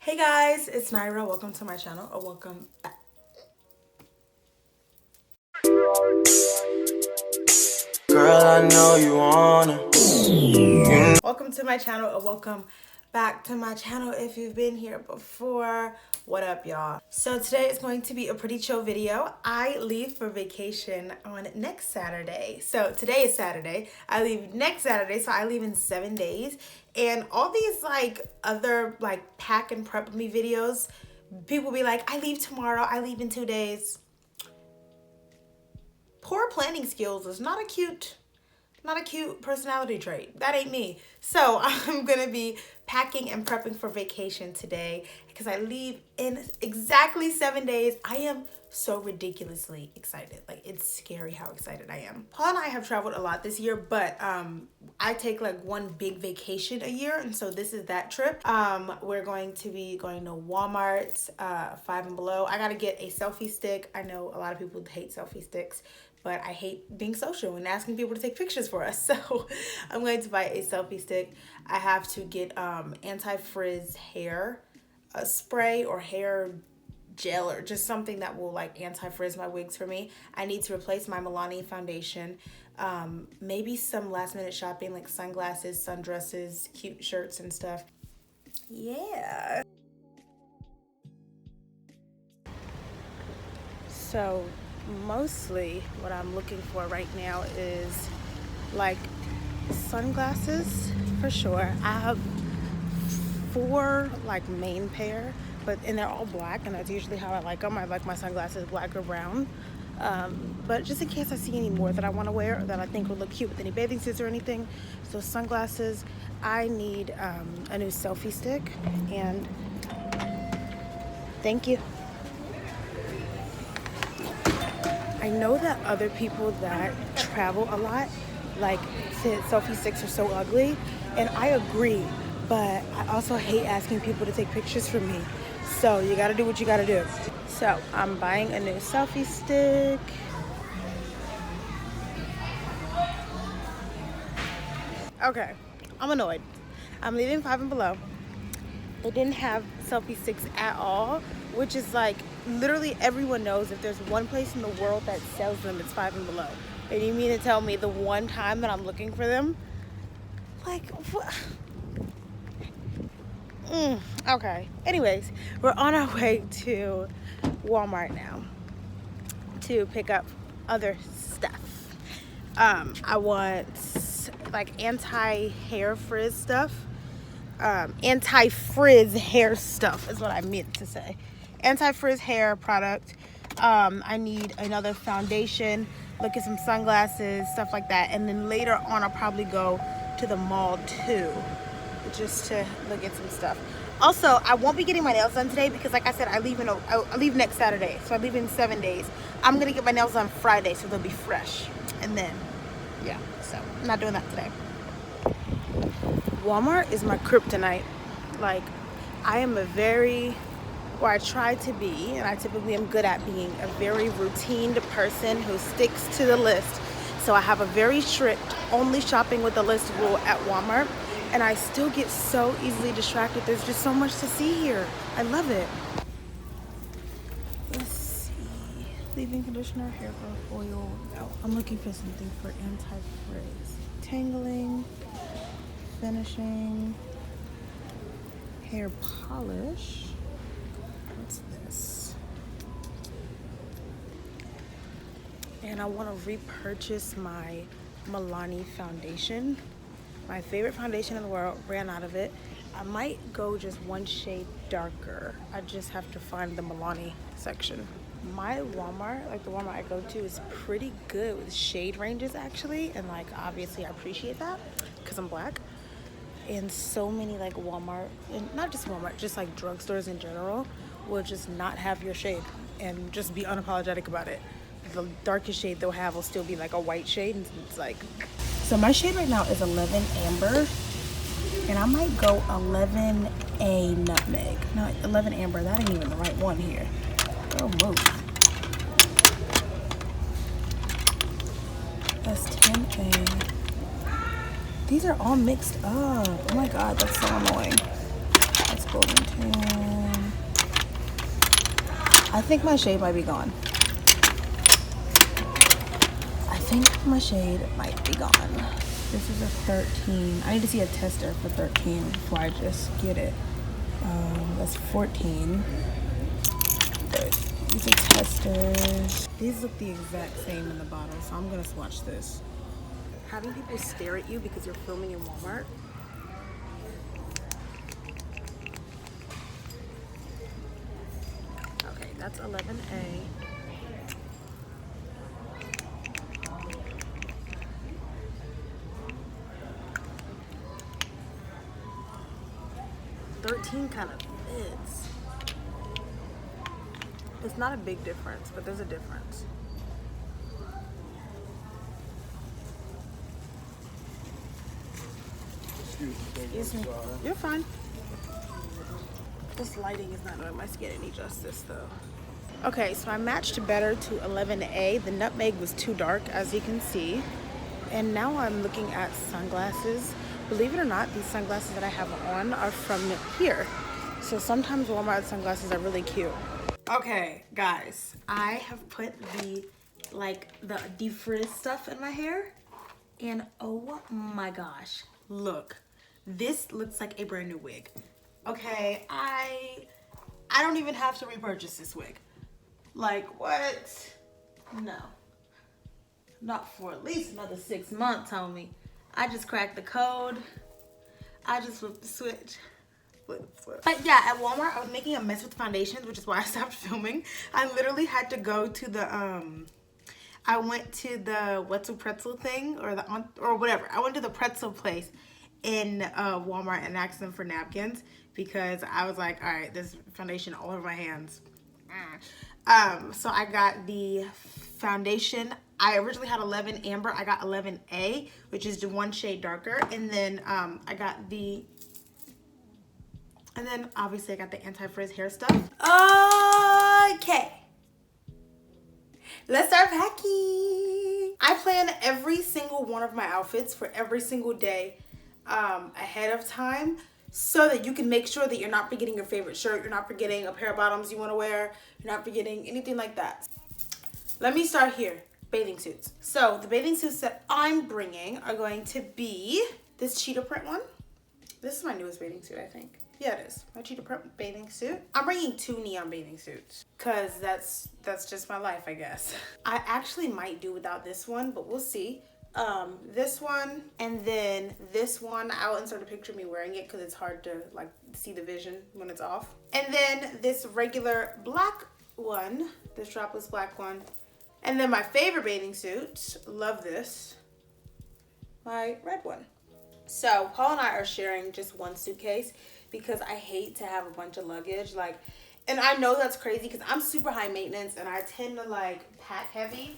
Hey guys, it's Nyra. Welcome to my channel, or welcome back. Girl, I know you wanna. Welcome to my channel, or welcome back to my channel if you've been here before. What up, y'all? So today is going to be a pretty chill video. I leave for vacation on next Saturday. So today is Saturday. I leave next Saturday, so I leave in 7 days. And all these other pack and prep me videos, people be like, I leave tomorrow, I leave in 2 days. Poor planning skills is not a cute personality trait. That ain't me. So I'm gonna be packing and prepping for vacation today because I leave in exactly 7 days. I am so ridiculously excited. Like, it's scary how excited I am. Paul and I have traveled a lot this year, but I take one big vacation a year, and so this is that trip. We're going to be going to Walmart, Five and Below. I gotta get a selfie stick. I know a lot of people hate selfie sticks, but I hate being social and asking people to take pictures for us. So I'm going to buy a selfie stick. I have to get anti-frizz hair spray or hair gel, or just something that will anti-frizz my wigs for me. I need to replace my Milani foundation. Maybe some last minute shopping, like sunglasses, sundresses, cute shirts and stuff. Yeah. So mostly what I'm looking for right now is sunglasses for sure. I have 4 main pair, and they're all black, and that's usually how I like them. I like my sunglasses black or brown. But just in case I see any more that I want to wear or that I think would look cute with any bathing suits or anything. So sunglasses. I need a new selfie stick, and thank you. I know that other people that travel a lot say selfie sticks are so ugly, and I agree, but I also hate asking people to take pictures for me. So you gotta do what you gotta do. So I'm buying a new selfie stick. Okay, I'm annoyed. I'm leaving Five and Below. They didn't have selfie sticks at all, which is literally everyone knows if there's one place in the world that sells them, it's Five and Below. And you mean to tell me the one time that I'm looking for them? What? Okay. Anyways, we're on our way to Walmart now to pick up other stuff. I want anti-hair frizz stuff. Anti-frizz hair stuff is what I meant to say. Anti-frizz hair product. I need another foundation, look at some sunglasses, stuff like that. And then later on, I'll probably go to the mall too, just to look at some stuff. Also, I won't be getting my nails done today because, like I said, I leave next Saturday, so I leave in 7 days. I'm gonna get my nails done Friday, so they'll be fresh. And then, yeah, so I'm not doing that today. Walmart is my kryptonite. I try to be, and I typically am good at being, a very routine person who sticks to the list. So I have a very strict only shopping with the list rule at Walmart, and I still get so easily distracted. There's just so much to see here. I love it. Let's see. Leave-in conditioner, hair growth oil. Oh, I'm looking for something for anti-frizz. Tangling, finishing, hair polish. What's this? And I want to repurchase my Milani foundation. My favorite foundation in the world, ran out of it. I might go just one shade darker. I just have to find the Milani section. My Walmart, the Walmart I go to, is pretty good with shade ranges actually, and obviously I appreciate that because I'm black. And so many Walmart, and not just Walmart, just drugstores in general, will just not have your shade and just be unapologetic about it. The darkest shade they'll have will still be a white shade, and it's so my shade right now is 11 Amber, and I might go 11A Nutmeg. No, 11 Amber, that ain't even the right one here. Oh, move. That's 10A. These are all mixed up. Oh my god, that's so annoying. That's golden tan. I think my shade might be gone. I think my shade might be gone. This is a 13. I need to see a tester for 13 before I just get it. That's 14. These are testers. These look the exact same in the bottle, so I'm gonna swatch this. Having people stare at you because you're filming in Walmart. Okay, that's 11A. $13 kind of fits. It's not a big difference, but there's a difference. Excuse me. You're fine. This lighting is not doing my skin any justice though. Okay, so I matched better to 11A. The nutmeg was too dark, as you can see. And now I'm looking at sunglasses. Believe it or not, these sunglasses that I have on are from here. So sometimes Walmart sunglasses are really cute. Okay, guys, I have put the defrizz stuff in my hair. And oh my gosh, look. This looks like a brand new wig. Okay, I don't even have to repurchase this wig. Like, what? No. Not for at least another 6 months, homie. I just cracked the code. I just flipped the switch. But yeah, at Walmart, I was making a mess with foundations, which is why I stopped filming. I literally had to go to the, I went to the Wetzel Pretzel thing, or whatever. I went to the pretzel place in Walmart and asked them for napkins because I was like, all right, there's foundation all over my hands. So I got the foundation. I originally had 11 Amber. I got 11A, which is 1 shade darker. And then I got the, and then obviously I got the anti-frizz hair stuff. Okay. Let's start packing. I plan every single one of my outfits for every single day ahead of time so that you can make sure that you're not forgetting your favorite shirt, you're not forgetting a pair of bottoms you want to wear, you're not forgetting anything like that. Let me start here. Bathing suits. So the bathing suits that I'm bringing are going to be this cheetah print one. This is my newest bathing suit, I think. Yeah, it is. My cheetah print bathing suit. I'm bringing 2 neon bathing suits because that's just my life, I guess. I actually might do without this one, but we'll see. This one and then this one. I'll insert a picture of me wearing it because it's hard to like see the vision when it's off. And then this regular black one, this strapless black one. And then my favorite bathing suit, love this, my red one. So Paul and I are sharing just one suitcase because I hate to have a bunch of luggage. Like, and I know that's crazy because I'm super high maintenance and I tend to like pack heavy,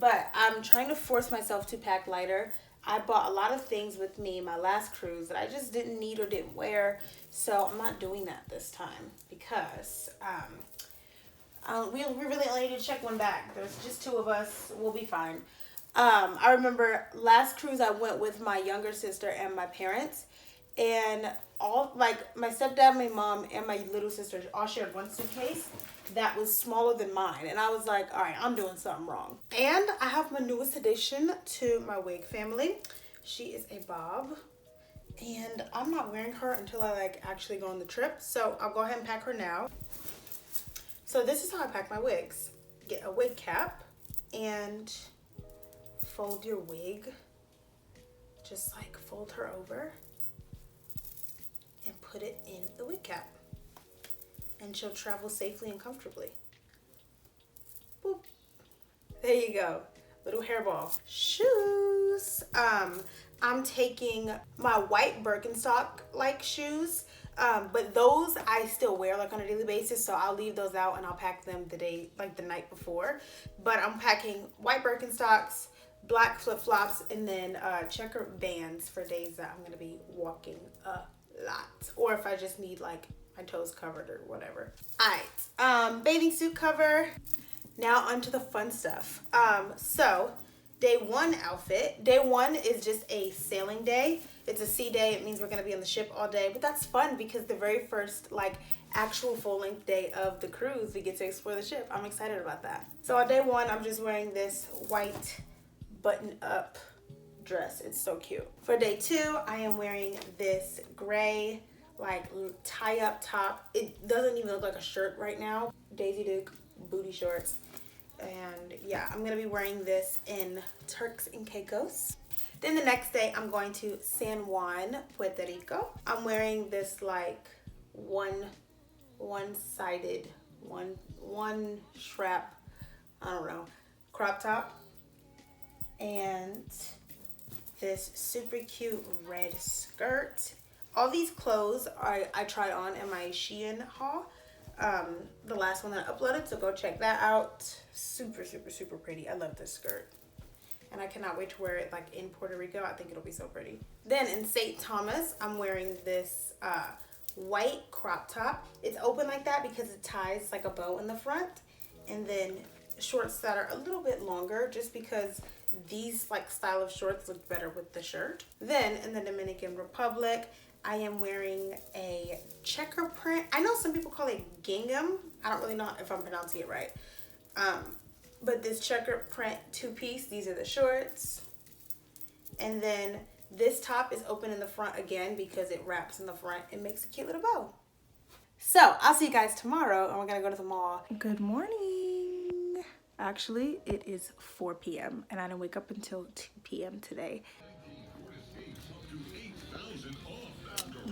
but I'm trying to force myself to pack lighter. I bought a lot of things with me my last cruise that I just didn't need or didn't wear. So I'm not doing that this time because we really only need to check one bag. There's just 2 of us. We'll be fine. I remember last cruise I went with my younger sister and my parents, and all like my stepdad, my mom, and my little sister all shared one suitcase that was smaller than mine, and I was like, all right, I'm doing something wrong. And I have my newest addition to my wig family. She is a bob, and I'm not wearing her until I like actually go on the trip, so I'll go ahead and pack her now. So this is how I pack my wigs. Get a wig cap and fold your wig. Just like fold her over and put it in the wig cap. And she'll travel safely and comfortably. Boop. There you go. Little hairball. Shoes. I'm taking my white Birkenstock like shoes. But those I still wear like on a daily basis, so I'll leave those out and I'll pack them the night before. But I'm packing white Birkenstocks, black flip-flops, and then checker bands for days that I'm gonna be walking a lot, or if I just need like my toes covered or whatever. Alright, bathing suit cover. Now onto the fun stuff. So day 1 outfit. Day 1 is just a sailing day. It's a sea day. It means we're gonna be on the ship all day, but that's fun because the very first like actual full-length day of the cruise. We get to explore the ship. I'm excited about that. So on day one, I'm just wearing this white button-up dress. It's so cute. For day two, I am wearing this gray like tie-up top. It doesn't even look like a shirt right now. Daisy Duke booty shorts. And yeah, I'm gonna be wearing this in Turks and Caicos. Then the next day, I'm going to San Juan, Puerto Rico. I'm wearing this like one-sided, one strap, I don't know, crop top. And this super cute red skirt. All these clothes I tried on in my Shein haul. The last one that I uploaded, so go check that out. Super, super, super pretty. I love this skirt. And I cannot wait to wear it like in Puerto Rico. I think it'll be so pretty. Then in St. Thomas, I'm wearing this white crop top. It's open like that because it ties like a bow in the front. And then shorts that are a little bit longer just because these like style of shorts look better with the shirt. Then in the Dominican Republic, I am wearing a checker print. I know some people call it gingham. I don't really know if I'm pronouncing it right. But this checker print two-piece, these are the shorts. And then this top is open in the front again because it wraps in the front and makes a cute little bow. So I'll see you guys tomorrow and we're gonna go to the mall. Good morning. Actually, it is 4 p.m. and I didn't wake up until 2 p.m. today.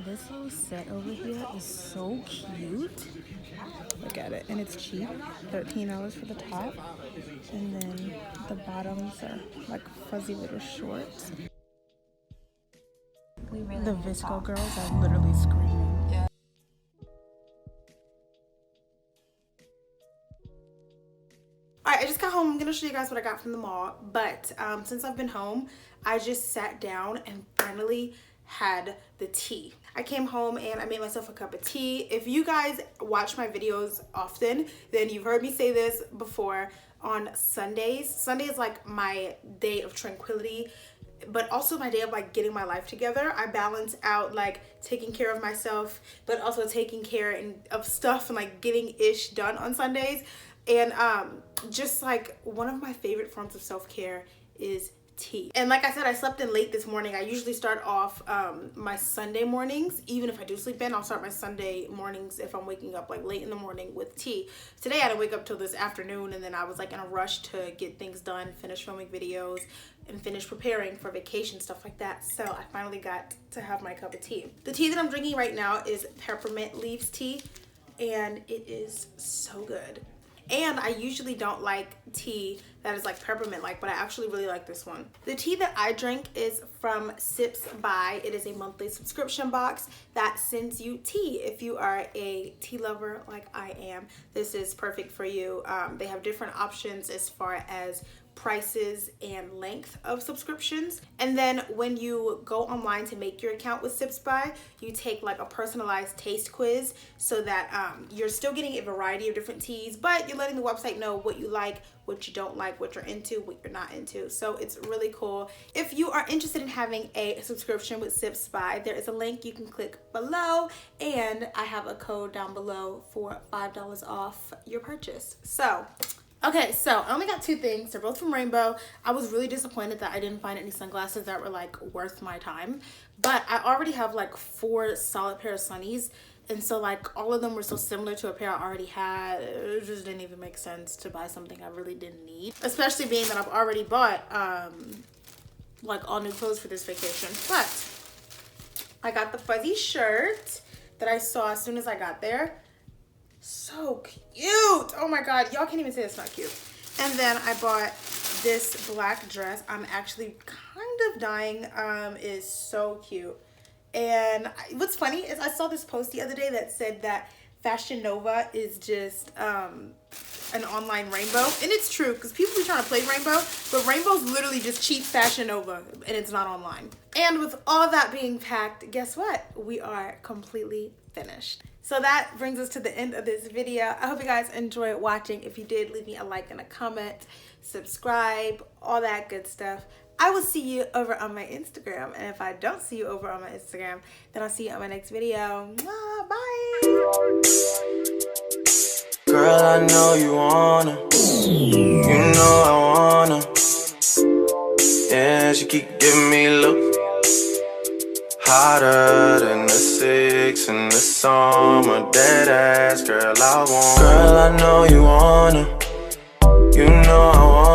This little set over here is so cute. Look at it, and it's cheap, $13 for the top, and then the bottoms are like fuzzy little shorts. The Visco girls are literally screaming. Yeah. Alright, I just got home. I'm gonna show you guys what I got from the mall, but since I've been home, I just sat down and finally had the tea. I came home and I made myself a cup of tea. If you guys watch my videos often, then you've heard me say this before. On Sundays, Sunday is like my day of tranquility, but also my day of like getting my life together. I balance out like taking care of myself, but also taking care of stuff and like getting ish done on Sundays. And just like one of my favorite forms of self-care is tea. And like I said, I slept in late this morning. I usually start off my Sunday mornings, even if I do sleep in, I'll start my Sunday mornings if I'm waking up like late in the morning with tea. Today I didn't wake up till this afternoon, and then I was like in a rush to get things done, finish filming videos and finish preparing for vacation, stuff like that. So I finally got to have my cup of tea. The tea that I'm drinking right now is peppermint leaves tea, and it is so good. And I usually don't like tea that is like peppermint like, but I actually really like this one. The tea that I drink is from Sips By. It is a monthly subscription box that sends you tea. If you are a tea lover like I am, this is perfect for you. They have different options as far as prices and length of subscriptions. And then when you go online to make your account with Sips By, you take like a personalized taste quiz so that you're still getting a variety of different teas, but you're letting the website know what you like, what you don't like, what you're into, what you're not into. So it's really cool. If you are interested in having a subscription with Sips By, there is a link you can click below, and I have a code down below for $5 off your purchase. So okay, so I only got two things. They're both from Rainbow. I was really disappointed that I didn't find any sunglasses that were like worth my time, but I already have like 4 solid pair of sunnies, and so like all of them were so similar to a pair I already had. It just didn't even make sense to buy something I really didn't need, especially being that I've already bought like all new clothes for this vacation. But I got the fuzzy shirt that I saw as soon as I got there. So cute. Oh my god, y'all can't even say it's not cute. And then I bought this black dress. I'm actually kind of dying. Is so cute. And what's funny is I saw this post the other day that said that Fashion Nova is just an online Rainbow, and it's true because people be trying to play Rainbow, but Rainbow's literally just cheap Fashion Nova, and it's not online. And with all that being packed, guess what? We are completely finished. So that brings us to the end of this video. I hope you guys enjoyed watching. If you did, leave me a like and a comment, subscribe, all that good stuff. I will see you over on my Instagram. And if I don't see you over on my Instagram, then I'll see you on my next video. Mwah, bye. Girl, I know you wanna. You know I wanna. Yeah, she keep giving me look hotter than the 6 in the summer. Dead ass, girl, I want. Girl, I know you wanna. You know I wanna.